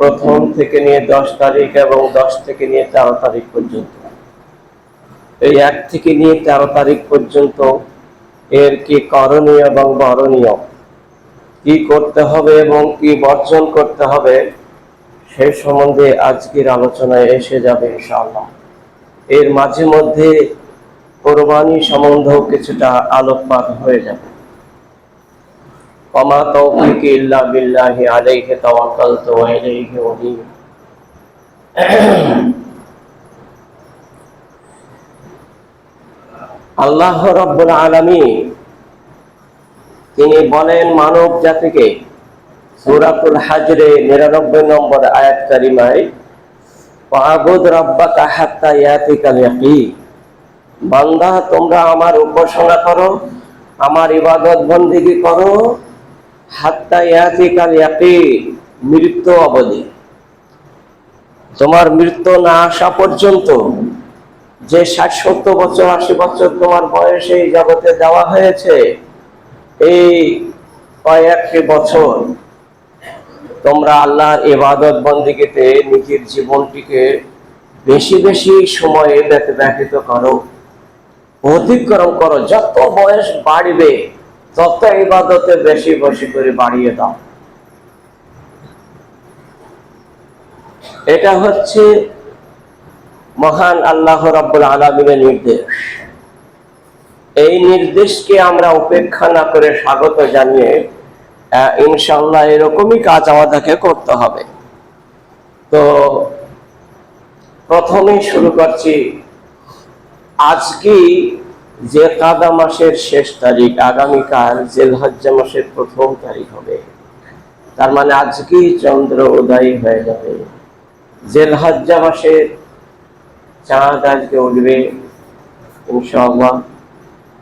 প্রথম থেকে নিয়ে 10 তারিখ এবং 10 থেকে নিয়ে 13 তারিখ পর্যন্ত। এই 1 থেকে নিয়ে 13 তারিখ পর্যন্ত এর কি করণীয় এবং বরণীয়, কি করতে হবে এবং কি বর্জন করতে হবে, সেই সম্বন্ধে আজকের আলোচনায় এসে যাবে ইনশাআল্লাহ। এর মাঝে মধ্যে কোরবানি সম্বন্ধেও কিছুটা আলোকপাত হয়ে যাবে। ওমা তৌফিকি ইল্লা বিল্লাহি আলাইহি তাওয়াক্কালতু ওয়া ইলাইহি উনীব। আল্লাহ রাব্বুল আলামিন তিনি বলেন মানব জাতিকে সূরাতুল হাজরে 99 নম্বর আয়াত কারিমায়, ওয়াবুদ রাব্বাকা হাত্তা ইয়াতিকাল ইয়াকিন, বান্দা তোমরা আমার উপাসনা করো, আমার ইবাদত বন্দেগী করো, হাত্তা ইয়াতিকাল ইয়াকিন, মৃত্যু অবধি। তোমার মৃত্যু না আসা পর্যন্ত, যে 60-70 বছর 80 বছর তোমার বয়সে এই জগতে দেওয়া হয়েছে, এই কয়েকটি বছর তোমরা আল্লাহর ইবাদত বন্দেগীতে নিজের জীবনটিকে বেশি বেশি সময়ে ব্যতীত করো, অতিক্রম করো। যত বয়স বাড়বে তত ইবাদতে বেশি বেশি করে বাড়িয়ে দাও। এটা হচ্ছে মহান আল্লাহ রাব্বুল আলামিনের নির্দেশ। এই নির্দেশকে আমরা উপেক্ষা না করে স্বাগত জানিয়ে ইনশাআল্লাহ এরকমই কাজ আমাদেরকে করতে হবে। তো প্রথমেই শুরু করছি, আজকে যে কাদা মাসের শেষ তারিখ, আগামীকাল জিলহজ্জা মাসের প্রথম তারিখ হবে। তার মানে আজকেই চন্দ্র উদয় হয়ে যাবে। জিলহজ্জা মাসের চাঁদ আজকে উঠবে ইনশাআল্লাহ,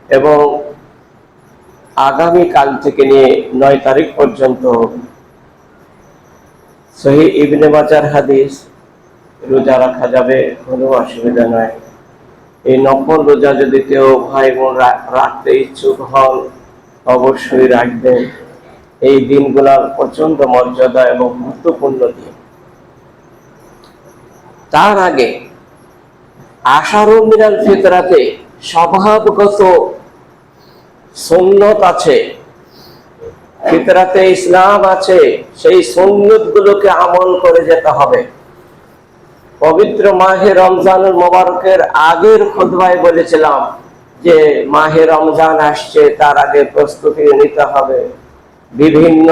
এবং আগামীকাল থেকে নিয়ে 9 তারিখ পর্যন্ত সহিহ ইবনে মাজার হাদিস, রোজা রাখা যাবে, কোনো অসুবিধা নয়। এই নফল রোজা যদি কেউ ভাই বোন রাখতে ইচ্ছুক হন অবশ্যই রাখবেন। এই দিনগুলোর প্রচন্ড মর্যাদা এবং গুরুত্বপূর্ণ দিন। তার আগে আশারু মিনাল ফিতরাতে স্বভাবগত সুন্নত আছে, ফিতরাতে ইসলাম আছে, সেই সুন্নত গুলোকে আমল করে যেতে হবে। পবিত্র মাহে রমজানুল মোবারকের আগের খুতবায় বলেছিলাম যে মাহে রমজান আসছে, তার আগে প্রস্তুতি নিতে হবে। বিভিন্ন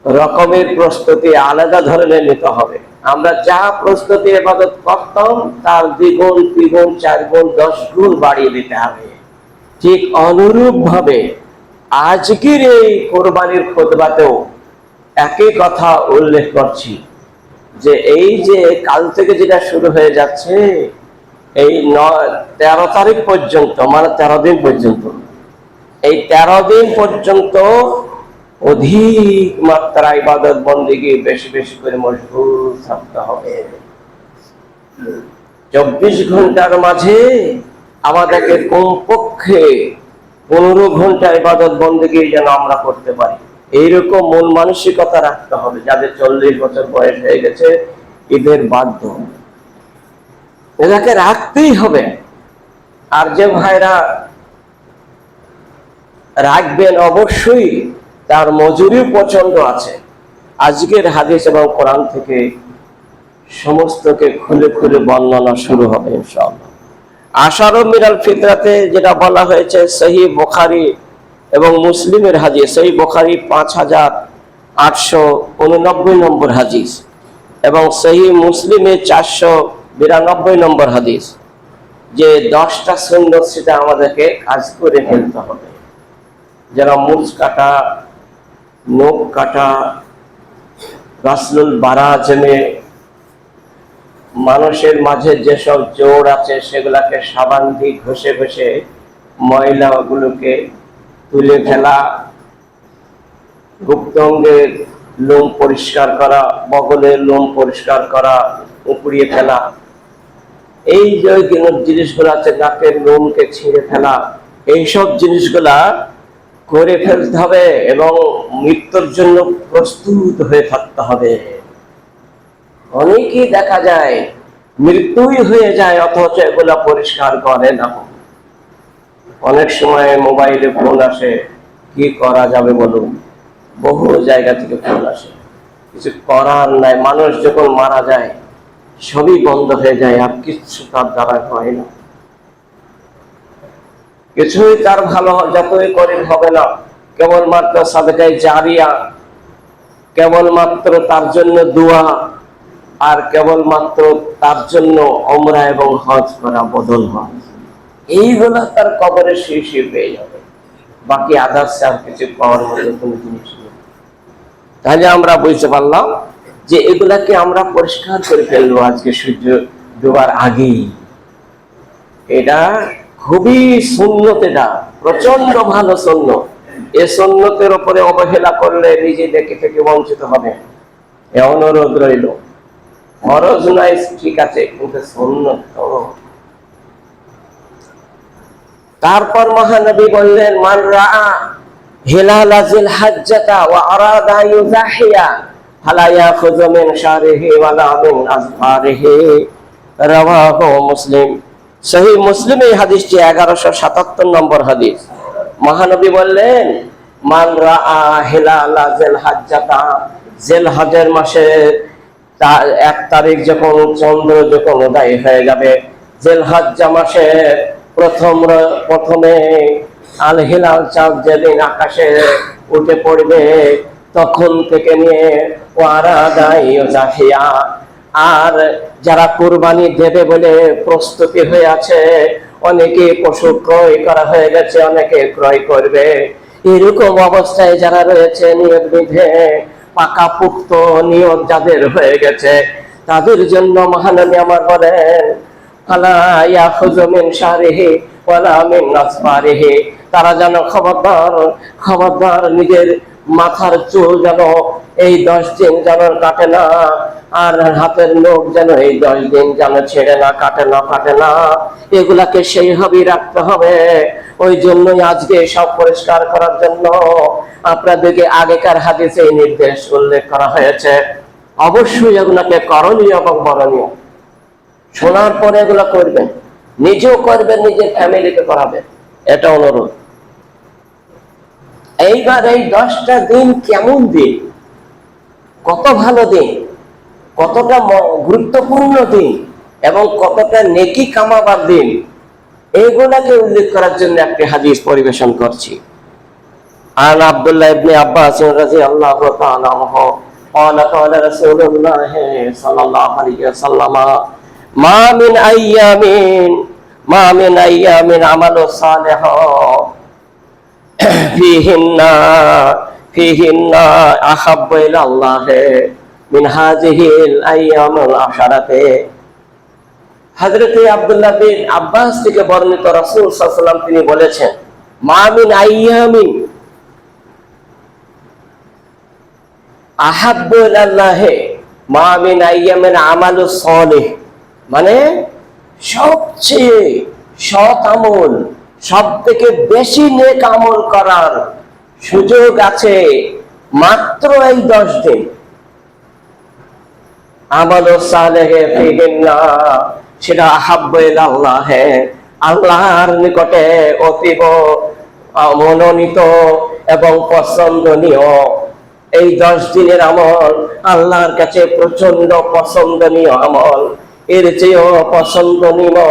রকমের প্রস্তুতি আলাদা ধরনের নিতে হবে। আমরা যা প্রস্তুতি ইবাদত করতাম তার দ্বিগুণ, তিনগুণ, 4 গুণ, 10 গুণ বাড়িয়ে দিতে হবে। ঠিক অনুরূপ ভাবে আজকের এই কোরবানির খুতবাতেও একই কথা উল্লেখ করছি যে এই যে কাল থেকে যেটা শুরু হয়ে যাচ্ছে, এই 13 তারিখ পর্যন্ত, মানে 13 দিন পর্যন্ত, এই 13 দিন পর্যন্ত অধিক মাত্রা ইবাদত বন্দেগী বেশি বেশি করে মশগুল থাকতে হবে। 24 ঘন্টার মাঝে আমাদেরকে কমপক্ষে 15 ঘন্টা ইবাদত বন্দেগী যেন আমরা করতে পারি, এইরকম মন মানসিকতা রাখতে হবে। যাদের 40 বছর বয়স হয়ে গেছে, ঈদের বাধ্য, এটাকে রাখতেই হবে। আর যে ভাইরা রাখবেন অবশ্যই তার মজুরিও প্রচন্ড আছে। আজকের হাদিস এবং কোরআন থেকে সমস্তকে খুলে খুলে বর্ণনা শুরু হবে ইনশাআল্লাহ। আশারু মিনাল ফিতরাতে যেটা বলা হয়েছে, সহিহ বুখারী এবং মুসলিমের হাদিস, সহিহ বুখারী 5889 নম্বর হাদিস এবং সহিহ মুসলিমে 492 নম্বর হাদিস, যে 10টা সুন্নত সেটা আমাদেরকে কাজ করে ফেলতে হবে। যারা মুছ কাটা, নখ কাটা, গাসলুল বারাজমে, মানুষের মাঝে যেসব জোড় আছে সেগুলাকে সাবান দিয়ে ঘষে ঘষে ময়লাগুলোকে তুলে ফেলা, গুপ্ত অঙ্গের লোম পরিষ্কার করা, বগলের লোম পরিষ্কার করা, উপড়িয়ে ফেলা, এই যে জিনিসগুলো আছে, নাকের লোমকে ছিঁড়ে ফেলা, এইসব জিনিসগুলা করে ফেলতে হবে এবং মৃত্যুর জন্য প্রস্তুত হয়ে থাকতে হবে। অনেকেই দেখা যায় মৃত্যুই হয়ে যায়, অথচ এগুলা পরিষ্কার করে না। অনেক সময় মোবাইলে ফোন আসে, কি করা যাবে বলুন? বহু জায়গা থেকে ফোন আসে, কিছু করার নাই। মানুষ যখন মারা যায় সবই বন্ধ হয়ে যায়, আর কিচ্ছু তার দ্বারা হয় না, কিছুই তার ভালো যতই করে হবে না। কেবলমাত্র সাদকায়ে জারিয়া, কেবলমাত্র তার জন্য দোয়া, আর কেবলমাত্র তার জন্য ওমরা এবং হজ করা, বদল হজ, এইগুলা তার কবরে শীর্ষে পেয়ে যাবে। বাকি আদার্স আর কিছু পাওয়ার মতো কোনো জিনিস নেই। তাহলে আমরা বুঝতে পারলাম যে এগুলাকে আমরা পরিষ্কার করে ফেলবো আজকে সূর্য ডোবার আগেই। এটা খুবই সুন্নত, এটা প্রচন্ড ভালো সুন্নত। এ সুন্নতের উপরে অবহেলা করলে নিজে দেখে থেকে বঞ্চিত হবে। এ অনুরোধ রইল। ফরজ নাই ঠিক আছে, কিন্তু সুন্নত তো। তারপর মহানবী বললেন, মান রাআ হিলালা জিল হাজ্জাতা ওয়া আরাদা ইউযাহিয়া ফালা ইয়াখুযু মিন শারিহি ওয়ালা মিন আযফারিহি, রাওয়াহু মুসলিম। সহিহ মুসলিম এই হাদিসটি 1177 নম্বর হাদিস। মহানবী বললেন, মান রাআ হিলালা জিল হাজ্জাতা, জিল হজের মাসে 1 তারিখ যখন চন্দ্র যখন উদয় হয়ে যাবে, জিল হজ্জা মাসে প্রথমে আল হিলাল চাঁদ যেদিন আকাশে উঠে পড়বে, তখন থেকে নিয়ে আর যারা কুরবানি দেবে বলে প্রস্তুতি হয়ে আছে, অনেকে পশু ক্রয় করা হয়ে গেছে, অনেকে ক্রয় করবে, এরকম অবস্থায় যারা রয়েছে নিয়ত বিধে পাকা পুক্ত নিয়ত যাদের হয়ে গেছে, তাদের জন্য মহানবী আমার বলেন, তারা যেন খবরদার নিজের মাথার চুল যেন এই 10 দিন যেন কাটে না, আর হাতের নখ যেন এই 10 দিন যেন ছেড়ে না, কাটে না, এগুলাকে সেইভাবেই রাখতে হবে। ওই জন্যই আজকে সব পরিষ্কার করার জন্য আপনাদেরকে আগেকার হাদিসে এই নির্দেশ উল্লেখ করা হয়েছে। অবশ্যই এগুলাকে করণীয় এবং বরণীয়। শোনার পরে এগুলো করবেন, নিজেও করবেন, নিজের ফ্যামিলিকে করাবেন, এটা অনুরোধ। এইবার এই 10টা দিন কেমন দিন, কত ভালো দিন, কতটা গুরুত্বপূর্ণ দিন, এবং কতটা নেকি কামাবার দিন, এইগুলাকে উল্লেখ করার জন্য একটি হাদিস পরিবেশন করছি। আন আব্দুল্লাহ ইবনে আব্বাস রাদিয়াল্লাহু তাআলা আনহু قال قال رسول الله صلى الله عليه وسلم ما من أيام عمل صالح فيهن أحب إلى الله من هذه الأيام العشرة। হযরতে আব্দুল্লাহ বিন আব্বাস থেকে বর্ণিত, রাসূল সাল্লাল্লাহু আলাইহি ওয়াসাল্লাম তিনি বলেছেন, মা মিন আইয়ামিন আহাব্বু ইলাল্লাহি মা মিন আইয়ামিন আমালু সালিহ, মানে সবচেয়ে সৎ আমল, সবথেকে বেশি নেক আমল করার সুযোগ আছে মাত্র এই 10 দিন। আমালু সালিহ ফিহিন্না, সেটা আহাব্বু ইলাল্লাহি, আল্লাহর নিকটে অতীব মনোনীত এবং পছন্দনীয়। এই 10 দিনের আমল আল্লাহর কাছে প্রচন্ড পছন্দনীয় আমল। এর চেয়েও পছন্দনীয়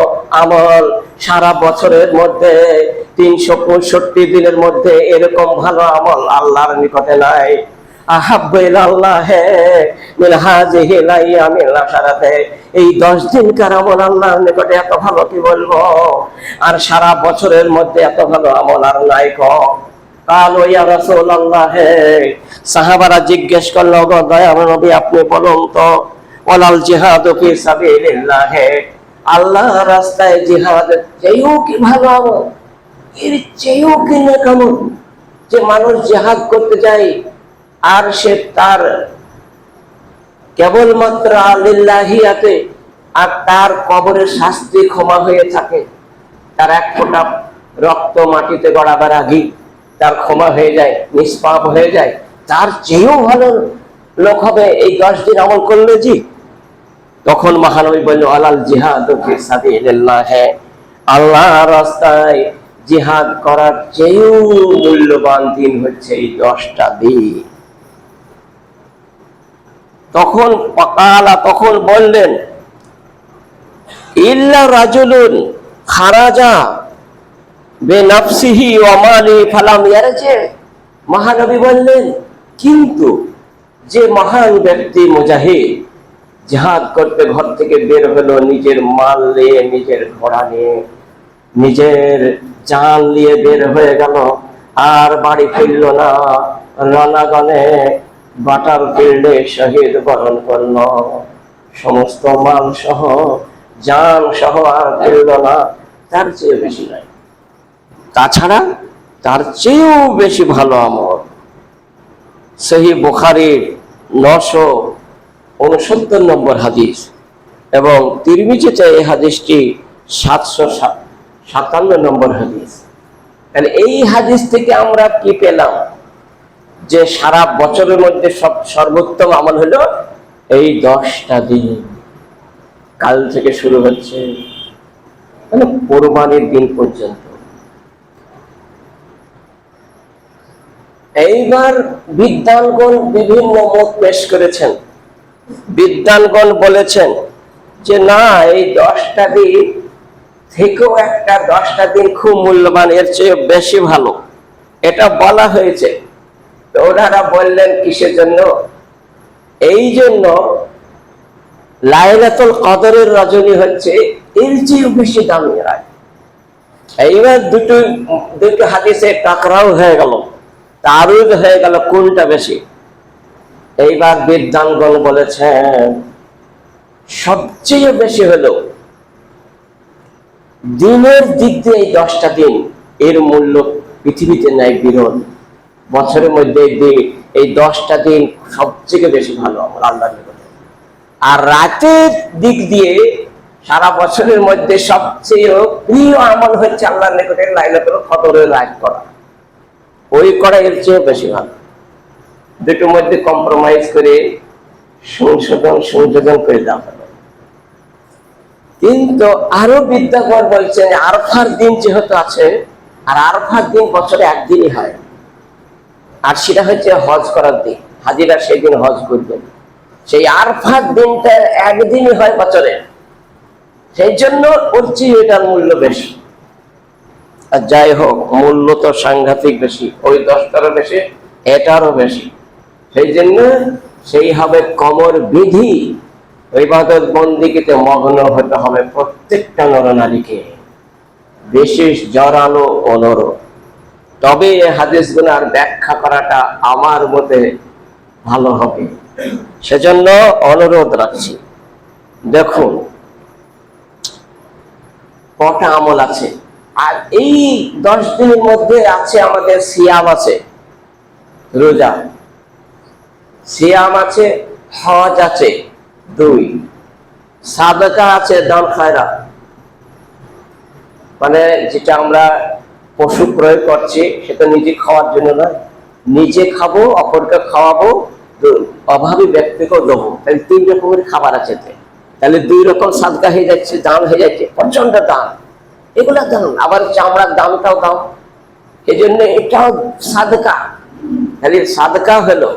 আমল সারা বছরের মধ্যে 365 দিনের মধ্যে এরকম ভালো আমল আল্লাহর নিকটে নাই। আহাব্বু ইলাল্লাহি মিন হাযিহিল আইয়ামিল আশরাতে, এই 10 দিনকার আমল আল্লাহর নিকটে এত ভালো কি বলবো, আর সারা বছরের মধ্যে এত ভালো আমল আর নাই। কালো ইয়া রাসূলুল্লাহ, সাহাবারা জিজ্ঞেস করলো, গো দয়ার নবী আপনি বলুন তো, ওয়ালাল জিহাদু ফি সাবিলিল্লাহ, আল্লাহর রাস্তায় জিহাদ চেয়েও কি ভালো আমল, এর চেয়েও কি নেক আমল, যে মানুষ জিহাদ করতে যায় আর সে তার কেবলমাত্র আলিল্লাহিয়াতে, আর তার কবরের শাস্তি ক্ষমা হয়ে থাকে, তার 1 ফোঁটা রক্ত মাটিতে গড়াবার আগেই তার ক্ষমা হয়ে যায়, নিষ্পাপ হয়ে যায়, তার চেয়েও ভালো লোক হবে এই 10 দিন আমল করলে। জি, তখন মহানবী বলল, আলাল জিহাদু ফি সাবিলিল্লাহ, আল্লাহর রাস্তায় জিহাদ করার চেয়েও মূল্যবান দিন হচ্ছে এই 10টা দিন। তখন বললেন, ইল্লা রাজুলুন খারাজা বেনাফসিহি ওয়া মালিহি ফালাম ইয়ারজি। মহানবী বললেন, কিন্তু যে মহান ব্যক্তি মুজাহিদ জিহাদ করতে ঘর থেকে বের হলো, নিজের মাল নিয়ে, নিজের ঘোড়া নিয়ে, নিজের জান নিয়ে বের হয়ে গেল, আর বাড়ি ফিরল না, রণাঙ্গনে বাটার ফিল্ডে শহীদ বরণ করল, সমস্ত মাল সহ, জান সহ আর ফিরল না, তার চেয়ে বেশি নাই। তাছাড়া তার চেয়েও বেশি ভালো আমল। সহিহ বুখারীর 969 নম্বর হাদিস এবং তিরমিজিতে এই হাদিসটি 757 নম্বর হাদিস। তাহলে এই হাদিস থেকে আমরা কি পেলাম? যে সারা বছরের মধ্যে সর্বোত্তম আমল হলো এই 10টা দিন। কাল থেকে শুরু হচ্ছে, মানে কোরবানির দিন পর্যন্ত। এইবার বিদ্বানগণ বিভিন্ন মত পেশ করেছেন। বিদ্বানগণ বলেছেন যে না, এই 10টা দিন থেকেও 10টা দিন খুব মূল্যবান, এর চেয়ে বেশি ভালো, এটা বলা হয়েছে। তো ওনারা বললেন কিসের জন্য? এই জন্য লাইলাতুল কদরের রজনী হচ্ছে এর চেয়ে বেশি দামি রাত। এইবার দুটো হাদিসে টাকরাও হয়ে গেল, তারুদ হয়ে গেল, কোনটা বেশি? এইবার বিদ্বানগণ বলেছেন সবচেয়ে বেশি হলো দিনের দিক দিয়ে এই 10টা দিন, এর মূল্য পৃথিবীতে নাই বিরল। বছরের মধ্যে এই 10টা দিন সবচেয়ে বেশি ভালো আমল আল্লাহর নিকটে। আর রাতের দিক দিয়ে সারা বছরের মধ্যে সবচেয়ে প্রিয় আমল হচ্ছে আল্লাহর নিকটে লাইলাতুল কদরের রাত করা। ওই করা এর চেয়ে বেশি ভালো। দুটোর মধ্যে কম্প্রোমাইজ করে সংযোজন করে দেওয়া হবে। কিন্তু আরো বিদ্যাগণ বলছেন আরফার দিন যেহেতু আছে, আর আরফার দিন বছরে একদিনই হয়, আর সেটা হচ্ছে হজ করার দিন। হাজিরা সেদিন হজ করবেন, সেই আরফার দিনটা একদিনই হয় বছরে, সেই জন্য ওর চেয়ে এটার মূল্য বেশি। আর যাই হোক, মূল্য তো সাংঘাতিক বেশি, ওই 10টারও বেশি, এটারও বেশি। সেই জন্য সেই হবে কমর বিধি ইবাদত বন্দিগিতে মগ্ন হতে হবে প্রত্যেকটা নরনারীকে, বিশেষ জড়ানো অনুরোধ। তবে এই হাদিসগুলোর ব্যাখ্যা করাটা আমার মতে ভালো হবে, সেজন্য অনুরোধ রাখছি। দেখুন কটা আমল আছে, আর এই 10 দিনের মধ্যে আছে আমাদের সিয়াম আছে, রোজা, সিয়াম আছে, হজ আছে, 2 সাদাকা আছে, দান খায়রাত, মানে যেটা আমরা পশু ক্রয় করছি সেটা নিজে খাওয়ার জন্য নয়, নিজে খাবো, অপরকে খাওয়াবো, অভাবী ব্যক্তিকেও দেবো। তাহলে 3 রকমের খাবার আছে। তাহলে 2 রকম সাদকা হয়ে যাচ্ছে, দান হয়ে যাচ্ছে, প্রচন্ড দান। এগুলা দান, আবার চামড়ার দামটাও দাও, এই জন্য এটাও সাদকা। তাহলে সাদকা হলো,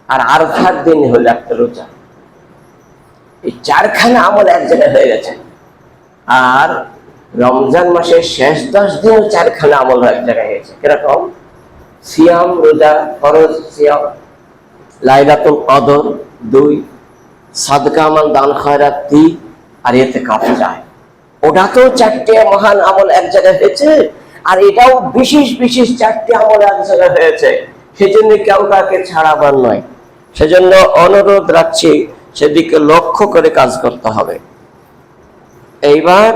আর আরফার দিন হলো একটা রোজা। এই 4খানা আমল এক জায়গায় হয়ে গেছে। আর রমজান মাসের শেষ 10 দিন 4খানা আমল এক জায়গায় হয়েছে। কিরকম? সিয়াম, রোজা, ফরজ সিয়াম, লাইলাতুল কদর 2, সাদকা আমল, দান খয়রাত 3, আর ইতিকাফ যায়। ওটাতেও 4টে মহান আমল এক জায়গায় হয়েছে, আর এটাও বিশেষ বিশেষ 4টে আমল এক জায়গায় হয়েছে। সেজন্য কেউ কাউকে ছাড়াবার নয়। সেজন্য অনুরোধ রাখছি, সেদিকে লক্ষ্য করে কাজ করতে হবে। এইবার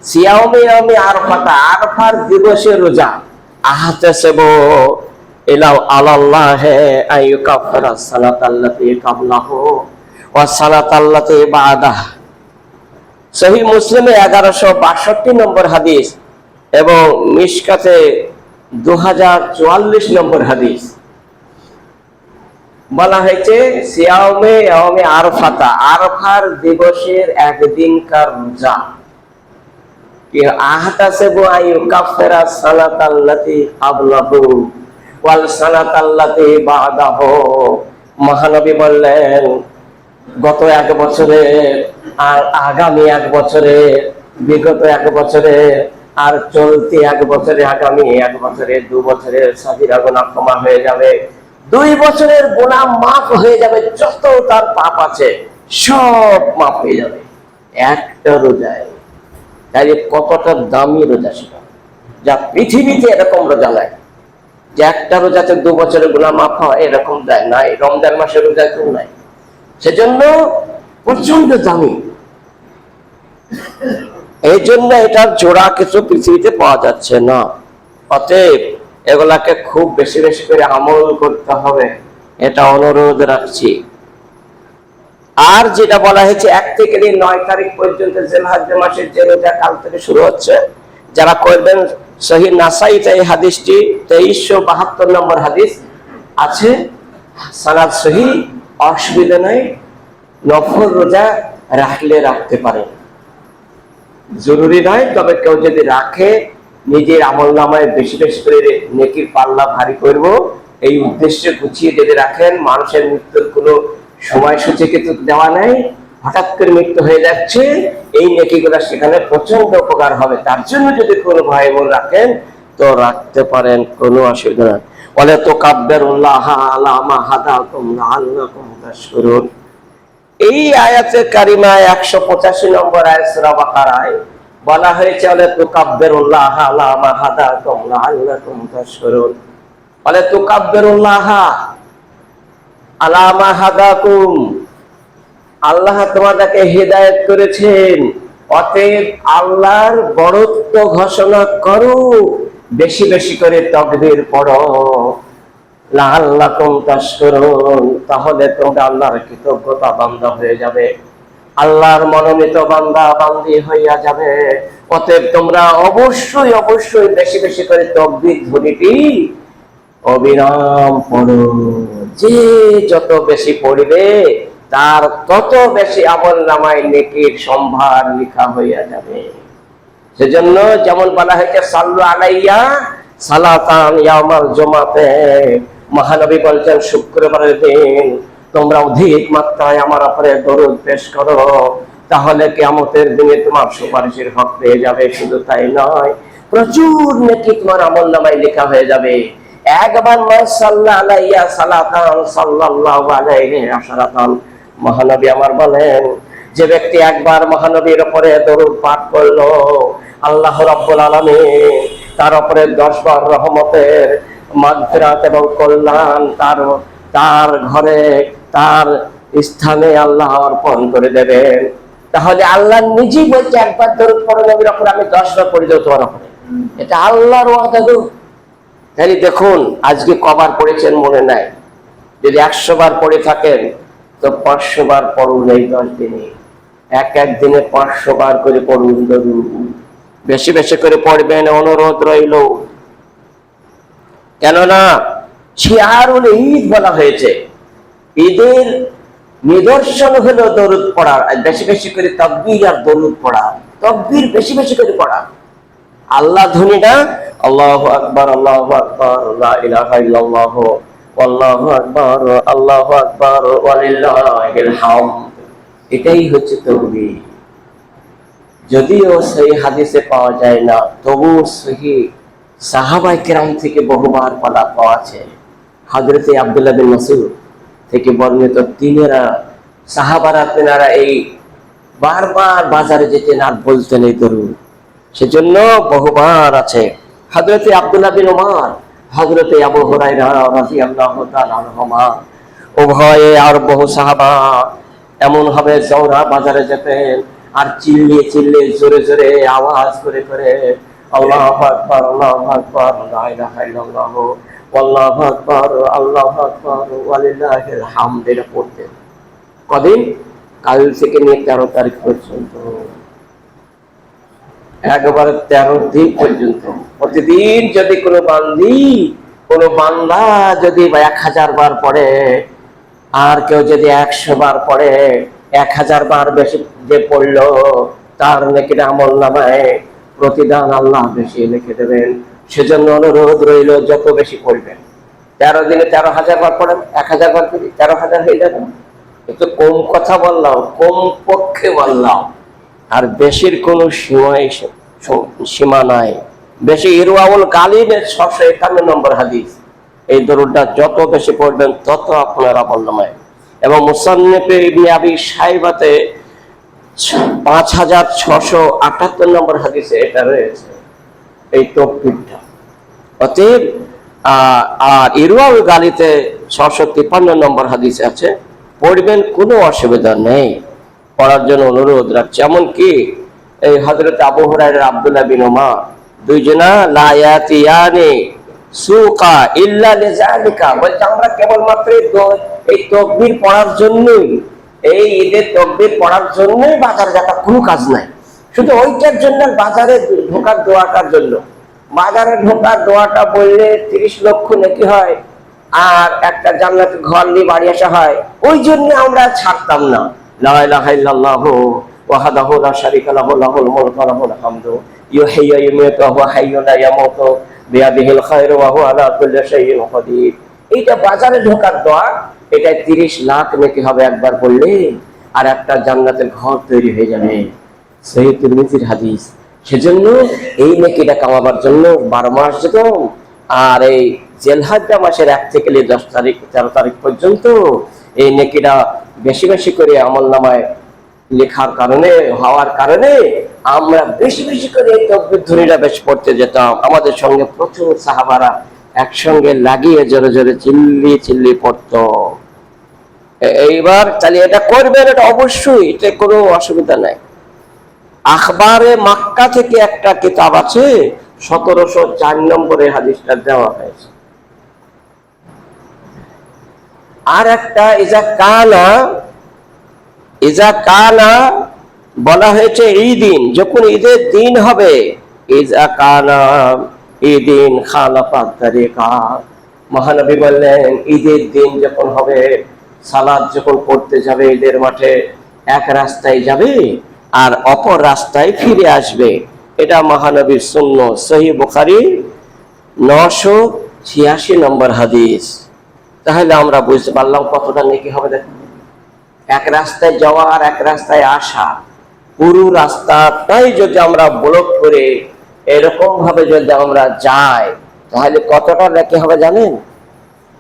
সিয়ামে আরফাতা, আরফার দিবসে রোজা, আহতাসিবু ইলা আল্লাহে আইয়ুকাফিরা সালাতাল্লাতী কাবলাহু ওয়া সালাতাল্লাতী বাদাহু। সহিহ মুসলিমে 1162 নম্বর হাদিস এবং মিশকাতে 2044 নম্বর হাদিস। বলা হয়েছে সিয়ামে ইয়ামে আরফাতা, আরফার দিবসের একদিনকার রোজা। কি আহতাসিবু আইয়ুকাফিরা সানাতাল্লাতী ক্বাবলাহু ওয়াল সানাতাল্লাতী বা'দাহু। মহানবী বললেন, গত এক বছরে আর আগামী এক বছরে, বিগত এক বছরে আর চলতি এক বছরে, আগামী এক বছরে, 2 বছরের সাগীরা গুনাহ ক্ষমা হয়ে যাবে, 2 বছরের গুনাহ মাফ হয়ে যাবে, যত তার পাপ আছে সব মাফ হয়ে যাবে একটা রোজায়। তাই কতটা দামি রোজা সেটা, যা পৃথিবীতে এরকম রোজা নাই যে একটা রোজাতে 2 বছরের গুনাহ মাফ হয়, এরকম দেয় নাই, রমজান মাসের রোজা কেউ নাই। সেজন্য প্রচন্ড দামি, এই জন্য এটার জোড়া কিছু পৃথিবীতে পাওয়া যাচ্ছে না। অতএব এগুলাকে খুব বেশি বেশি করে আমল করতে হবে, এটা অনুরোধ রাখছি। আর যেটা বলা হয়েছে 1 থেকে 9 তারিখ পর্যন্ত জিলহজ মাসের যে রোজা কাল থেকে শুরু হচ্ছে, যারা করবেন, সহিহ নাসাইতে এই হাদিসটি 2372 নম্বর হাদিস আছে, সানাদ সহিহ, অসুবিধা নাই। নফল রোজা রাখলে রাখতে পারেন, জরুরি নয়। তবে কেউ যদি রাখে, নিজের আমল নামায় বেশি বেশি করে নেকির পাল্লা ভারী করব এই উদ্দেশ্যে গুছিয়ে যদি রাখেন, মানুষের মৃত্যুর কোনো সময়সূচি কিন্তু দেওয়া নাই, হঠাৎ করে মৃত্যু হয়ে যাচ্ছে, এই নেকিগুলো সেখানে প্রচন্ড উপকার হবে। তার জন্য যদি কোনো ভাই বোন রাখেন তো রাখতে পারেন, কোনো অসুবিধা নেই। ওয়ালা তুকাব্বিরুল্লাহ আলা মা হাদাকুম লাআল্লাকুম তাশকুরুন। এই আয়াতে কারিমা 185 নম্বর আয়াত সূরা বাকারায় বলা হয়েছে, ওয়ালা তুকাব্বিরুল্লাহ আলা মা হাদাকুম লাআল্লাকুম তাশকুরুন। ওয়ালা তুকাব্বিরুল্লাহ আলা মা হাদাকুম, আল্লাহ তোমাদেরকে হিদায়াত করেছেন, অতএব আল্লাহর বড়ত্ব ঘোষণা করো, বেশি বেশি করে তাকবীর পড়ো, লাআল্লাকুম তাশকুরুন, তাহলে তোমরা আল্লাহর কৃতজ্ঞতা বান্দা হয়ে যাবে, আল্লাহর মনোনীত বান্দা বান্দি হইয়া যাবে। অতএব তোমরা অবশ্যই অবশ্যই বেশি বেশি করে তাকবীর ধ্বনিটি অবিরাম পড়ো। যে যত বেশি পড়বে তার তত বেশি আমল নামায় নেকির সম্ভার লেখা হইয়া যাবে। সেজন্য যেমন বলা হয়েছে, সাল্লু আলাইয়া সালাতান ইয়াউমাল জুমাতে, মহানবী বলছেন শুক্রবারের দিন তোমরা অধিক মাত্রায় আমার উপরে দরুদ পেশ করো, তাহলে কিয়ামতের দিনে তোমার সুপারিশের হক পেয়ে যাবে। শুধু তাই নয়, প্রচুর নেকি তোমার আমল নামায় লেখা হয়ে যাবে। একবার মান সাল্লা আলাইয়া সালাতান সাল্লাল্লাহু আলাইহি আশরাতান, মহানবী আমার বলেন, যে ব্যক্তি একবার মহানবীর উপরে দরুদ পাঠ করলো, আল্লাহ রাব্বুল আলামিন তার উপরে 10 বার রহমতের মাগফিরাত এবং কল্যাণ তার ঘরে, তার স্থানে আল্লাহ অর্পণ করে দেবেন। তাহলে আল্লাহ নিজেই বলছে, একবার দরুদ পড়ো নবীর উপরে, আমি 10 বার পড়ে দেব তোমার উপরে। এটা আল্লাহর ওয়াদা গো। তাই দেখুন, আজকে কবার পড়েছেন মনে নাই, যদি 100 বার পড়ে থাকেন তো 500 বার পড়ুন এই 10 দিনে, এক দিনে 500 বার করে পড়ুন দরুদ, বেশি বেশি করে পড়বেন, অনুরোধ রইল। কেননা শিয়ারুল ঈদ বলা হয়েছে, ঈদের নিদর্শন হলো দরুদ পড়া, বেশি বেশি করে তাকবীর আর দরুদ পড়া, তাকবীর বেশি বেশি করে পড়া। আল্লাহ ধ্বনিটা আল্লাহু আকবার, আল্লাহু আকবার, লা ইলাহা ইল্লাল্লাহ, আল্লাহু আকবার, আল্লাহু আকবার, ওয়ালিল্লাহিল হামদ, এটাই হচ্ছে তাকবীর। যদিও সেই হাদিসে পাওয়া যায় না, তবু সহিহ সাহাবায়ে কেরাম থেকে বহুবার পাওয়া আছে। হযরতে আব্দুল্লাহ বিন মাসউদ থেকে বর্ণিত, সাহাবারা তেনারা এই বারবার বাজারে যেতেন আর বলতেন এই দরুদ, সেজন্য বহুবার আছে। হযরতে আব্দুল্লাহ বিন উমর, হযরতে আবু হুরায়রা রাদিয়াল্লাহু তাআলা আনহুমা, উভয়ে আর বহু সাহাবা এমন ভাবে জওরা বাজারে যেতেন আর চিল্লিয়ে চিল্লিয়ে জোরে জোরে আওয়াজ করে করে আল্লাহু আকবার, আল্লাহু আকবার, লা ইলাহা ইল্লাল্লাহ, আল্লাহু আকবার, আল্লাহু আকবার, ওয়ালিল্লাহিল হামদ এটা পড়তেন। কদিন? কাল থেকে নিয়ে 13 তারিখ পর্যন্ত, একবারে 13 দিন পর্যন্ত। প্রতিদিন যদি কোনো বান্দা যদি 1000 বার পড়ে, আর কেউ যদি 100 বার পড়ে, 1000 বার বেশি যে পড়লো, তার নেকির আমল নামায় প্রতিদান আল্লাহ বেশি লিখে দেবেন। সেজন্য অনুরোধ রইল, যত বেশি পড়বেন। 13 দিনে 13,000 বার পড়েন, 1000 বার করি 13,000 হয়ে যাবে। একটু কম কথা বললাম, কম পক্ষে বললাম, আর বেশির কোনো সীমা নাই। বেশি ইরওয়াউল গালিবের 651 নম্বর হাদিস। এই দরুদটা যত বেশি পড়বেন তত আপনার আমল নামায়। এবং মুসান্নিফে ইবনে আবি শাইবাতে 5678 নম্বর হাদিসে এটা রয়েছে, এই তকবীরটা। অতএব আর ইরওয়াউল গালিতে 653 নম্বর হাদিস আছে, পড়বেন, কোনো অসুবিধা নেই, পড়ার জন্য অনুরোধ রাখছি। এমনকি এই হযরত আবু হুরায়রা, আব্দুল্লাহ বিন ওমর দুইজনা লা ইয়াতিয়ানি সুকা ইল্লা লিযালিকা, বলতে আমরা কেবলমাত্র এই তাকবীর পড়ার জন্যই, এই ঈদের তাকবীর পড়ার জন্যই বাজার যাওয়ার কোনো কাজ নাই, শুধু ওইটার জন্য বাজারে ঢোকার দোয়াটার জন্য। বাজারে ঢোকার দোয়াটা বললে 30 লক্ষ নেকি হয়, আর একটা জান্নাতের ঘর নিয়ে বাড়ি আসা হয়। ওই জন্য আমরা ছাড়তাম না। লা ইলাহা ইল্লাল্লাহু ওয়াহদাহু লা শারীকা লাহু লাহুল মুলকু ওয়া লাহুল হামদু ইউহয়ি ওয়া ইউমীতু ওয়া হুয়া হাইয়্যুন লা ইয়ামুতু বিয়াদিহিল খায়রু ওয়া হুয়া আলা কুল্লি শাইইন কাদির। এইটা বাজারে ঢোকার দোয়া, এটা 30 লাখ নেকি হবে একবার বললে, আর একটা জান্নাতের ঘর তৈরি হয়ে যাবে। সহিহ তিরমিজির হাদিস। সেজন্য এই নেকিটা কামাবার জন্য 12 মাস যেতাম, আর এই জিলহজ্জা মাসের 1 থেকে 10 তারিখ 13 তারিখ পর্যন্ত এই নেকিটা বেশি বেশি করে আমলনামায় লেখার কারণে, হওয়ার কারণে আমরা বেশি বেশি করে এই তাকবীর ধ্বনিটা বেশি পড়তে যেতাম। আমাদের সঙ্গে প্রচুর সাহাবারা একসঙ্গে লাগিয়ে জোরে জোরে চিল্লি চিল্লি পড়তো। এইবার চালিয়ে এটা করবেন, এটা অবশ্যই, এটা কোনো অসুবিধা নাই। আখবারে মক্কা থেকে একটা কিতাব আছে, 1704 নম্বরে হাদিসটা দেওয়া হয়েছে। আর একটা ইজা কানা বলা হয়েছে ঈদিন, যখন ঈদের দিন হবে। ইজা কানা ঈদিন খালাফা তারিকা, মহানবী বললেন ঈদের দিন যখন হবে, সালাত যখন পড়তে যাবে ঈদের মাঠে, এক রাস্তায় যাবে আর অপর রাস্তায় ফিরে আসবে। এটা মহানবীর সুন্নাহ। সহিহ বুখারী 986 নম্বর হাদিস। তাহলে আমরা বুঝতে পারলাম কতটা নেকি হবে। দেখুন, এক রাস্তায় যাওয়া আর এক রাস্তায় আসা, পুরো রাস্তাটাই যদি আমরা ব্লক করে এরকম ভাবে যদি আমরা যাই, তাহলে কতটা নেকি হবে জানেন?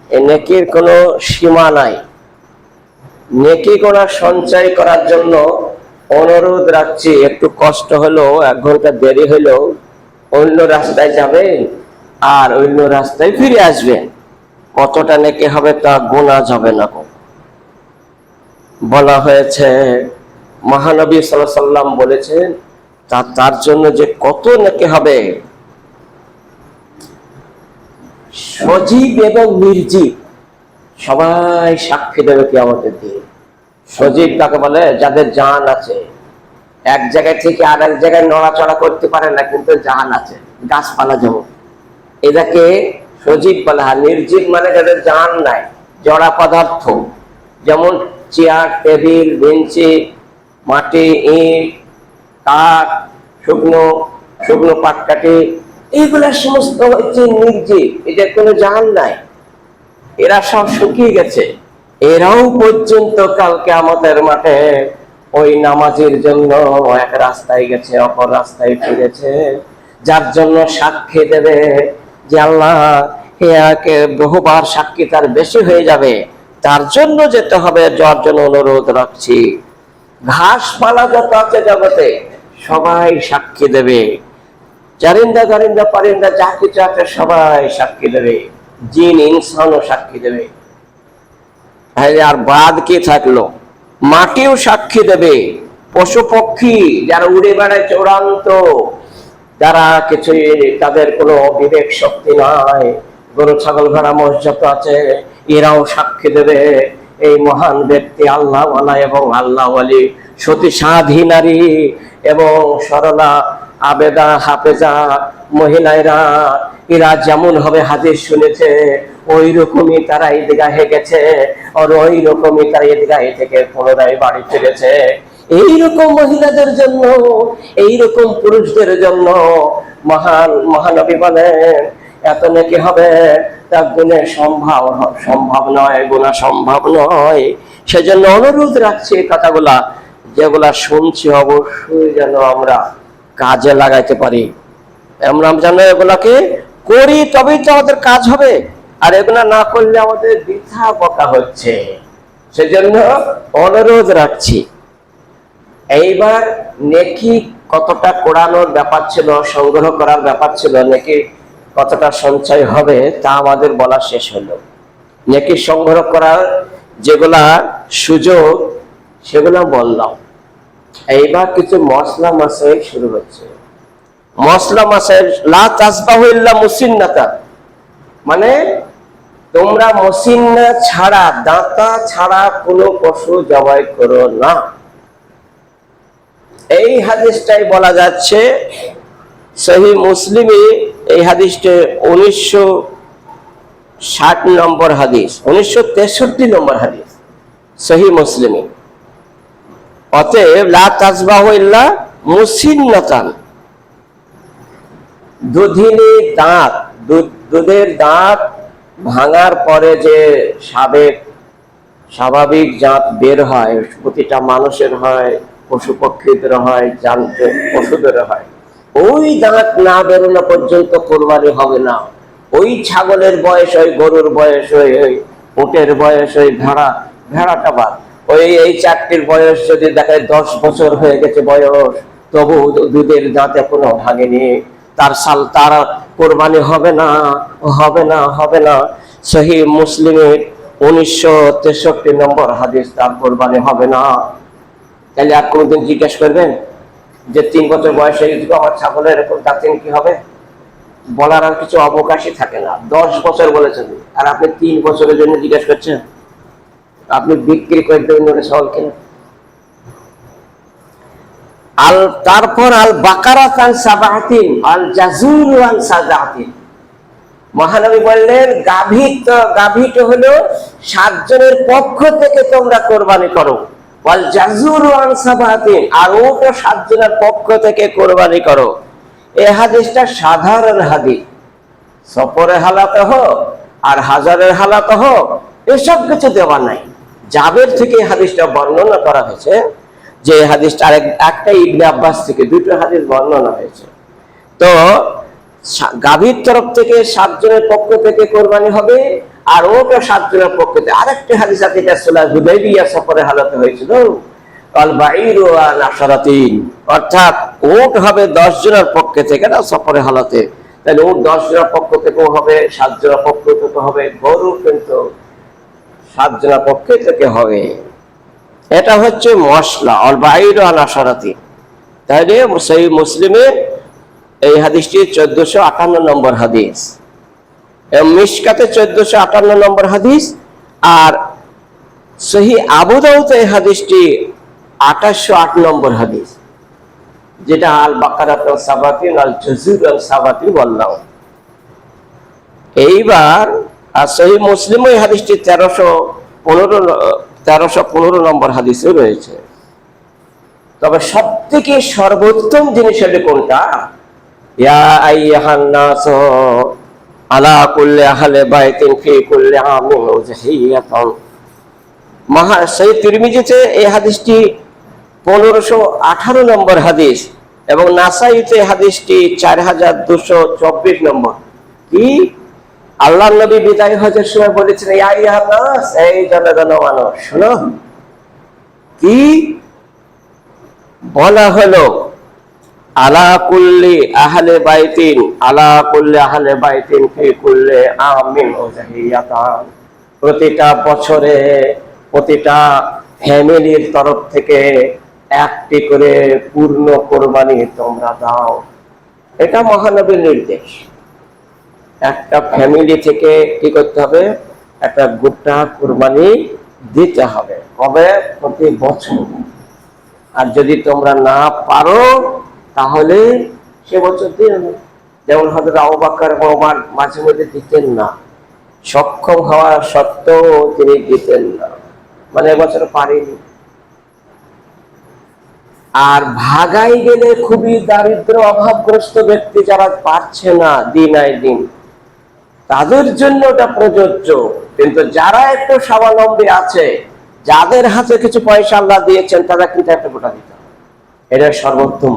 এই নেকির কোনো সীমা নাই। নেকি করা সঞ্চয় করার জন্য অনুরোধ রাখছি, একটু কষ্ট হলো, 1 ঘন্টা দেরি হলো, অন্য রাস্তায় যাবেন আর অন্য রাস্তায় ফিরে আসবেন। কতটা নেকি হবে তা গোনা যাবে না। বলা হয়েছে, মহানবী সাল্লাল্লাহু আলাইহি সাল্লাম বলেছেন, তার জন্য যে কত নেকি হবে। সজীব এবং নির্জীব সবাই সাক্ষী দেবে কিয়ামতের দিন। সজীব কাকে বলে? যাদের জান আছে, এক জায়গা থেকে আর এক জায়গায় নড়াচড়া করতে পারে না, কিন্তু জান আছে, গাছপালা যেমন, এটাকে সজীব বলা হয়। নির্জীব মানে যাদের জান নাই, জড়া পদার্থ, যেমন চেয়ার, টেবিল, বেঞ্চি, মাটি, ইট, কাঠ, শুকনো পাটকাঠি, এইগুলা সমস্ত হচ্ছে নির্জীব, এদের কোনো জান নাই, এরা সব শুকিয়ে গেছে। এরাও পর্যন্ত কালকে আমাদের মাঠে ওই নামাজের জন্য এক রাস্তায় গেছে, অপর রাস্তায় ফিরেছে, যার জন্য সাক্ষী দেবে যে আল্লাহ একে বহুবার সাক্ষী তার বেশি হয়ে যাবে, তার জন্য যেতে হবে। যার জন্য অনুরোধ রাখছি, ঘাসপালা যত আছে জগতে সবাই সাক্ষী দেবে, চারিন্দা গারিন্দা পারিন্দা যা কিছু আছে সবাই সাক্ষী দেবে, জিন ইনসানও সাক্ষী দেবে। আর বাদ কি থাকলো? মাটিও সাক্ষী দেবে, পশু পক্ষী যারা উড়ে বেড়ায় চূড়ান্ত, যারা কিছু, তাদের কোনো বিবেক শক্তি নাই, গরু ছাগল ভেড়া মোষ যত আছে, এরাও সাক্ষী দেবে এই মহান ব্যক্তি আল্লাহ ওয়ালা এবং আল্লাহ ওয়ালি, সতী সাধী নারী এবং সরলা আবেদা হাফেজা মহিলারা, এরা যেমন হবে হাদিস শুনেছে ওই রকমই তারা ঈদগাহে গেছে, আর ওই রকমই তারা ঈদগাহে থেকে পুনরায় বাড়ি ফিরেছে। এইরকম মহিলাদের জন্য, এইরকম পুরুষদের জন্য মহানবী বলেন এত নেকি হবে তা গুণে সম্ভব নয়, গুণা সম্ভব নয়। সেজন্য অনুরোধ রাখছি কথাগুলা যেগুলা শুনছি অবশ্যই যেন আমরা কাজে লাগাইতে পারি, আমরা যেন এগুলাকে করি, তবেই তো আমাদের কাজ হবে। আর এগুলা না করলে আমাদের বৃথা বকা হচ্ছে। সেজন্য অনুরোধ রাখছি। এইবার নেকি কতটা কোড়ানোর ব্যাপার ছিল, সংগ্রহ করার ব্যাপার ছিল, নেকি কতটা সঞ্চয় হবে তা আমাদের বলা শেষ হলো। নেকি সংগ্রহ করার যেগুলা সুযোগ সেগুলা বললাম। এইবার কিছু মশলা মাসাইল শুরু হচ্ছে। মশলা মাসাইল, লা তাসবাহু ইল্লা মুসিন্নাতা, মানে তোমরা মুসিন্না ছাড়া, দাঁতা ছাড়া কোনো পশু জবাই করো না। এই হাদিসটাই বলা যাচ্ছে সহিহ মুসলিমে, এই হাদিসটা 1960 নম্বর হাদিস, 1963 নম্বর হাদিস সহিহ মুসলিমে। অতএব লা তাসবাহু ইল্লা মুসিন্নাতান, দুধিনী দাঁত, দুধের দাঁত ভাঙার পরে যে স্বাভাবিক দাঁত বের হয়, প্রতিটা মানুষের হয়, পশু পক্ষীদের হয়, পশুদের হয়, ওই দাঁত না বেরোনো পর্যন্ত কোরবানি হবে না। ওই ছাগলের বয়স, ওই গরুর বয়স, ওই উটের বয়স, ওই ভেড়াটা বাদ, এই চারটির বয়স যদি দেখায় 10 বছর হয়ে গেছে বয়স, তবু দুধের দাঁত এখনো ভাঙেনি, তার কোরবানি হবে না, হবে না, হবে না। সহিহ মুসলিমের 1963 নম্বর হাদিস, তার কোরবানি হবে না। তাহলে আর কোনদিন জিজ্ঞেস করবেন যে 3 বছর বয়স হয়ে গেছে আমার ছাগলের এরকম দাঁতেন কি হবে? বলার আর কিছু অবকাশই থাকে না। 10 বছর বলেছেন, আর আপনি 3 বছরের জন্য জিজ্ঞেস করছেন। আপনি বিক্রি করে দেবেন ওটা ছাগল কিনে। তারপর আল বাকারাত আন সাবাতিন, আল জাজুর আন সাজাতিন, মহানবী বললেন গাভীটা হলো 7 জনের পক্ষ থেকে তোমরা কোরবানি করো, ওয়াল জাজুর আন সাবাতিন, আর ওটা 7 জনের পক্ষ থেকে কোরবানি করো। এই হাদিসটা সাধারণ হাদিস, সফরে হালাতে হোক আর হাজারের হালাতে হোক, এসব কিছু দেওয়া নাই। জাবের থেকে এই হাদিসটা বর্ণনা করা হয়েছে, যে হাদিসটা একটা ইবনে আব্বাস থেকে, দুটো হাদিস বর্ণনা হয়েছে। তো গাভীর তরফ থেকে 7 জনের পক্ষ থেকে কোরবানি হবে, আর ওটা 7 জনের পক্ষ থেকে। আরেকটা হাদিস আছে, এটা সুলাহ হুদাইবিয়া সফরে হালাতে হয়েছিল, আল বাঈরু আন আশরাতিন, অর্থাৎ ওট হবে 10 জনের পক্ষ থেকে, না সফরে হালাতে। তাহলে ওট 10 জনের পক্ষ থেকেও হবে, 7 জনের পক্ষ থেকে হবে, গরু কিন্তু 7 জনের পক্ষ থেকে হবে। এটা হচ্ছে মশলা, আল বাঈরু আন আশরাতিন। তাহলে সহিহ মুসলিমের এই হাদিসটি 1458 নম্বর হাদিস, মিশকাতে 1458 নম্বর হাদিস, আর সহিহ আবু দাউদে এই হাদিসটি 2808 নম্বর হাদিস, যেটা আল বাকারাত ওয়াস সাবাতিন আল জাজুর আল সাবাতিন বললাম। এইবার আর সহিহ মুসলিম এই হাদিসটি 1315 নম্বর হাদিসে রয়েছে। তবে সবথেকে সর্বোত্তম জিনিস হলো কোনটা? ইয়া আইয়ুহান নাস আলা কুল্লি আহলি বাইতিন ফি কুল্লি আমিন উযহিয়াতুন। সহিহ তিরমিজিতে এই হাদিসটি 1518 নম্বর হাদিস, এবং নাসাইতে হাদিসটি 4224 নম্বর। কি আল্লাহর নবী বিদায় হজের সময় বলেছেন, ইয়া আইয়ুহান নাস, এই জনগণ মানুষ শোনো। কি বলা হলো? আলা কুল্লি আহলে বাইতিন, আলা কুল্লি আহলে বাইতিন ফি কুল্লি আমিন উযহিয়াতান, প্রতিটা বছরে প্রতিটা ফ্যামিলির তরফ থেকে একটি করে পূর্ণ কোরবানি তোমরা দাও। এটা মহানবীর নির্দেশ। একটা ফ্যামিলি থেকে কি করতে হবে? একটা গোটা কোরবানি দিতে হবে। কবে? প্রতি বছর। আর যদি তোমরা না পারো তাহলে সে বছর দিন। যেমন হযরত আবু বকর এবং ওমর মাঝে মধ্যে দিতেন না, সক্ষম হওয়া সত্ত্বেও তিনি দিতেন না, মানে এবছর পারেনি। আর ভাগাই গেলে খুবই দারিদ্র অভাবগ্রস্ত ব্যক্তি যারা পারছে না দিন আয় দিন, তাদের জন্য ওটা প্রযোজ্য। কিন্তু যারা একটু স্বাবলম্বী আছে, যাদের হাতে কিছু পয়সা আল্লাহ দিয়েছেন, তারা কিন্তু একটা গোটা দিতে হবে। এটা সর্বোত্তম,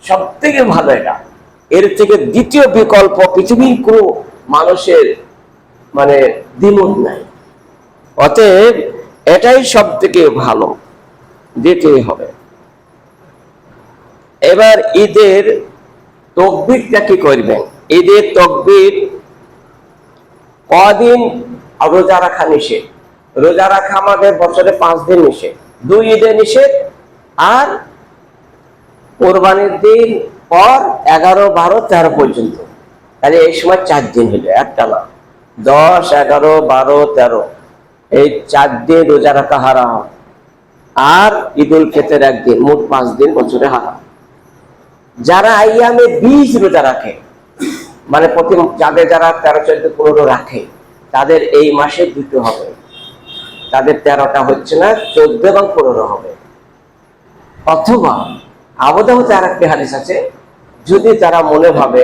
সব থেকে ভালো। এটা এর থেকে দ্বিতীয় বিকল্প পৃথিবীর কোনো মানুষের মানে দ্বিমত নাই। অতএব এটাই সব থেকে ভালো, দিতেই হবে। এবার ঈদের তকবীরটা কি করবেন? ঈদের তকবীর কদিন রোজা রাখা নিষেধ। রোজা রাখা আমাদের বছরে 5 দিন নিষেধ, 2 ঈদে নিষেধ, আর কোরবানির দিন পর 11, 12, 13 পর্যন্ত। তাহলে এই সময় 4 দিন হলো, একটা না, 10, 11, 12, 13, এই 4 দিন রোজা রাখা হারাম। আর ঈদুল ফিতর একদিন, মোট 5 দিন বছরে হারাম। যারা আইয়ামে 20 রোজা রাখে, মানে প্রতি যারা 13, 14, 15 রাখে, তাদের এই মাসে 2টো হবে, তাদের 13টা হচ্ছে না, 14 এবং 15 হবে। অথবা আবু দাউদে আরেকটি হাদিস আছে, যদি তারা মনে ভাবে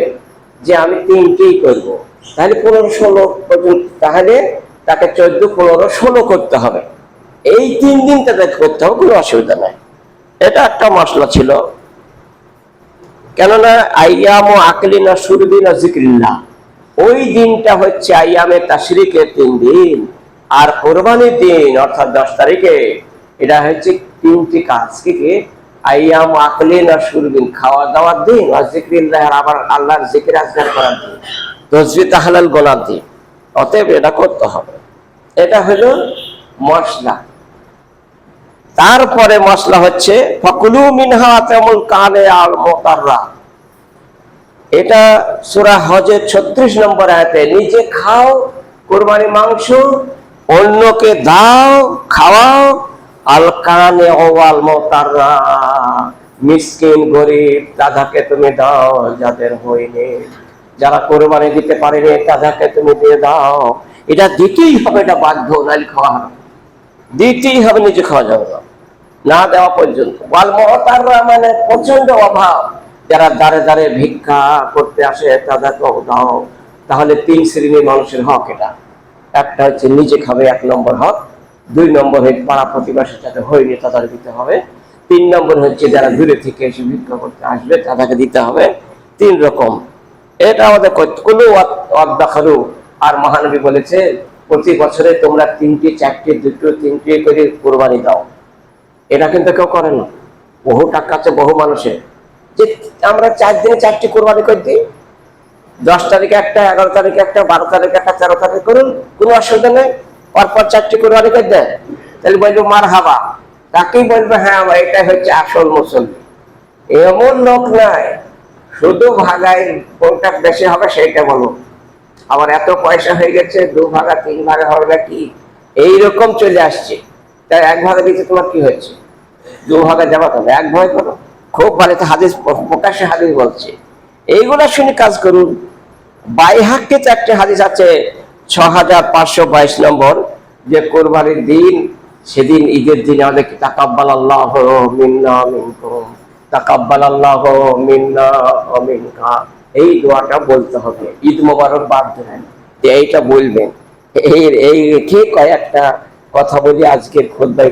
যে আমি 3টেই করব, তাহলে 15, 16 পর্যন্ত, তাহলে তাকে 14, 15, 16 করতে হবে। এই 3 দিন তাদের করতে হবে, কোনো অসুবিধা নাই। এটা একটা মশলা ছিল। কেননা আইয়ামু আকলিন ওয়া শুরবিন ওয়া যিকরিল্লাহ, ওই দিনটা হচ্ছে আইয়ামে তাশরিকের 3 দিন, আর কোরবানির দিন অর্থাৎ 10 তারিখে, এটা হচ্ছে 3টি কাজ। কি কি? আইয়ামু আকলিন ওয়া শুরবিন, খাওয়া দাওয়ার দিন, ওয়া যিকরিল্লাহ, আবার আল্লাহর জিকির আজকার করার দিন, তাসবিহ তাহলিল গোনার দিন। অতএব এটা করতে হবে। এটা হলো মশলা। তারপরে মশলা হচ্ছে ফাকুলু মিনহা আতামুল কানে আল মুতাররা। এটা সূরা হজের 36 নম্বর আয়াতে, নিজে খাও কুরবানি মাংস, অন্যকে দাও, খাওয়াও। আল কানে ওয়াল মুতাররা, মিসকিন গরিব তাদেরকে তুমি দাও, যাদের হয়নি, যারা কুরবানি দিতে পারেনি, তাদেরকে তুমি দিয়ে দাও। এটা দিতেই হবে, এটা বাধ্য, নাইলে খাওয়া হবে, দিতেই হবে, নিজে খাওয়া যাবে না, না দেওয়া পর্যন্ত। ওয়াল মুতাররা মানে প্রচন্ড অভাব, যারা দাঁড়ে দাঁড়ে ভিক্ষা করতে আসে, তাদেরকেও দাও। তাহলে 3 শ্রেণীর মানুষের হক এটা। একটা হচ্ছে নিজে খাবে, 1 নম্বর হক। 2 নম্বর হচ্ছে পাড়া প্রতিবেশীর সাথে হয়নি, তাদের দিতে হবে। 3 নম্বর হচ্ছে যারা দূরে থেকে এসে ভিক্ষা করতে আসবে, তাদেরকে দিতে হবে। 3 রকম। এটা আমাদের কুলু ওয়াদ্দাখারু। আর মহানবী বলেছে, প্রতি বছরে তোমরা 3টে, 4টে, 2টো, 3টে করে কোরবানি দাও। এটা কিন্তু কেউ করে না। বহু টাকা আছে বহু মানুষের, যে আমরা 4 দিনে 4টি কোরবানি করে দিই, 10 তারিখে একটা, 11 তারিখে একটা, 12 তারিখে একটা, 13 তারিখে করুন, কোনো অসুবিধা নেই। পরপর 4টি কোরবানি করে দেয়, তাহলে বলবো মারহাবা, তাকেই বলবে হ্যাঁ এটাই হচ্ছে আসল মুসলমান। এমন লোক নাই, শুধু ভাগায় কোনটা বেশি হবে সেইটা বলো। আবার এত পয়সা হয়ে গেছে, 2 ভাগা 3 ভাগা হবে নাকি, এইরকম চলে আসছে। তাই 1 ভাগে দিতে তোমার কি হয়েছে? 2 ভাগে যাবা, তবে 1 ভাগে করো, খুব ভালো। তো হাদিস, প্রকাশ্যে হাদিস বলছে, এইগুলা শুনে কাজ করুন। বাইহাককে 4টে হাদিস আছে, 6522 নম্বর, যে কোরবানির দিন, সেদিন ঈদের দিন আমাদেরকে তাকাব্বালাল্লাহু মিন্না মিনকুম, তাকাব্বালাল্লাহু মিন্না ওয়া মিনকা, এই দোয়াটা বলতে হবে। ঈদ মোবারক বাদ দেন, এইটা বলবেন। এই রেখে কয়েকটা কথা বলি আজকের খুতবায়।